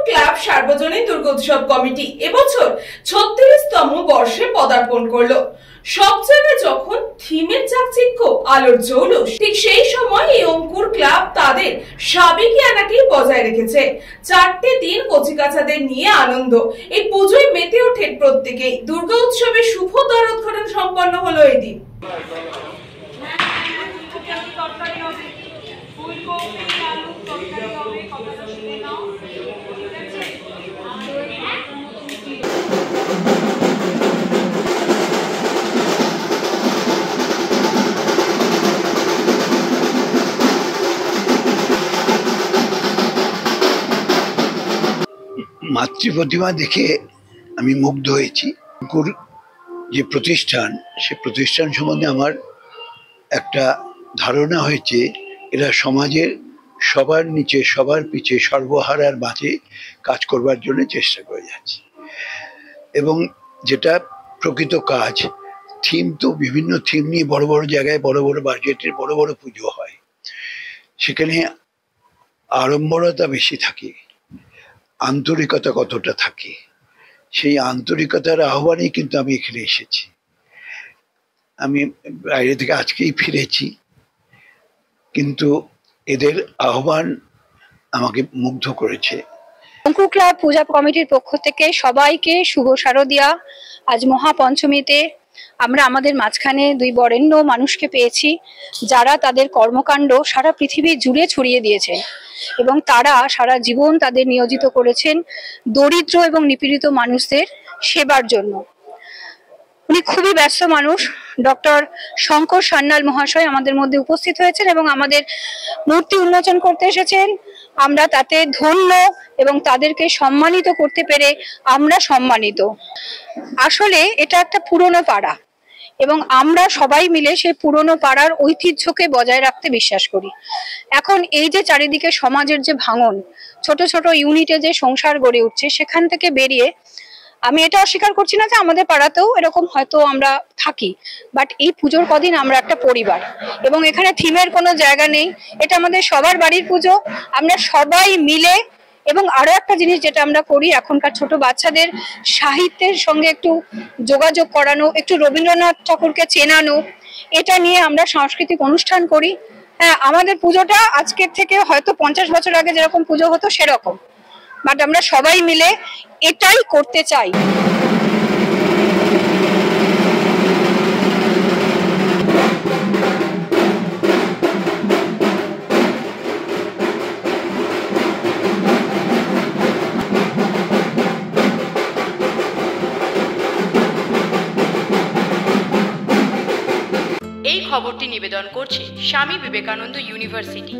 Club সার্বজনীন দুর্গোৎসব committee এবছর 36তম বর্ষে পদার্পণ করলো। সব জায়গায় যখন থিমের চাকচিক্য, আলোর জৌলুস, ঠিক সেই সময় এই অঙ্কুর ক্লাব তাদের সাবেকিয়ানাকে বজায় রেখেছে। 4টে দিন কচিকাচাদের নিয়ে আনন্দ, এই পুজোয় মেতে ওঠেন প্রত্যেকেই। দুর্গা উৎসবের শুভ দ্বারোদ্ঘাটন সম্পন্ন হলো এদিন। মাতৃ প্রতিমা দেখে আমি মুগ্ধ হয়েছি। অঙ্কুর যে প্রতিষ্ঠান, সে প্রতিষ্ঠান সম্বন্ধে আমার একটা ধারণা হয়েছে, এরা সমাজের সবার নিচে, সবার পিছে, সর্বহারার মাঝে কাজ করবার জন্য চেষ্টা করে যাচ্ছে। এবং যেটা প্রকৃত কাজ, থিম তো বিভিন্ন থিম নিয়ে বড় বড় জায়গায় বড় বড় বাজেটের বড় বড় পুজো হয়, সেখানে আড়ম্বরতা বেশি থাকে, আন্তরিকতা কতটা থাকে, সেই আন্তরিকতার আহ্বানেই কিন্তু আমি এখানে এসেছি। আমি বাইরে থেকে আজকেই ফিরেছি, কিন্তু এদের আহ্বান আমাকে মুগ্ধ করেছে। অঙ্কুর ক্লাব পূজা কমিটির পক্ষ থেকে সবাইকে শুভ শারদিয়া। আজ মহাপঞ্চমীতে আমরা আমাদের মাঝখানে দুই বরেণ্য মানুষকে পেয়েছি, যারা তাদের কর্মকাণ্ড সারা পৃথিবী জুড়ে ছড়িয়ে দিয়েছেন এবং তারা সারা জীবন তাদের নিয়োজিত করেছেন দরিদ্র এবং নিপীড়িত মানুষদের সেবার জন্য। উনি খুবই ব্যস্ত মানুষ। ডক্টর শঙ্কর সান্যাল মহাশয় আমাদের মধ্যে উপস্থিত হয়েছেন এবং আমাদের মূর্তি উন্মোচন করতে এসেছেন। আমরা তাতে ধন্য এবং তাদেরকে সম্মানিত করতে পেরে আমরা সম্মানিত। আসলে এটা একটা পুরনো পাড়া এবং আমরা সবাই মিলে সেই পুরনো পাড়ার ঐতিহ্যকে বজায় রাখতে বিশ্বাস করি। এখন এই যে চারিদিকে সমাজের যে ভাঙন, ছোট ছোট ইউনিটে যে সংসার গড়ে উঠছে, সেখান থেকে বেরিয়ে আমি এটা অস্বীকার করছি না যে আমাদের পাড়াতেও এরকম হয়তো আমরা থাকি, বাট এই পুজোর কদিন আমরা একটা পরিবার এবং এখানে থিমের কোনো জায়গা নেই। এটা আমাদের সবার বাড়ির পুজো, আমরা সবাই মিলে। এবং আরো একটা জিনিস যেটা আমরা করি, এখনকার ছোট বাচ্চাদের সাহিত্যের সঙ্গে একটু যোগাযোগ করানো, একটু রবীন্দ্রনাথ ঠাকুরকে চেনানো, এটা নিয়ে আমরা সাংস্কৃতিক অনুষ্ঠান করি। হ্যাঁ, আমাদের পুজোটা আজকের থেকে হয়তো 50 বছর আগে যেরকম পুজো হতো সেরকম, বাট আমরা সবাই মিলে এটাই করতে চাই। এই খবরটি নিবেদন করছে স্বামী বিবেকানন্দ ইউনিভার্সিটি,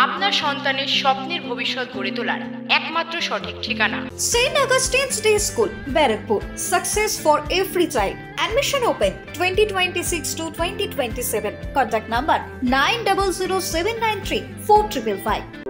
আপনার সন্তানের স্বপ্নের ভবিষ্যৎ গড়ে তোলার একমাত্র সঠিক ঠিকানা। St. Augustine's Day School, Barakpur. Success for every child. Admission open 2026 to 2027. Contact number 900793 4555.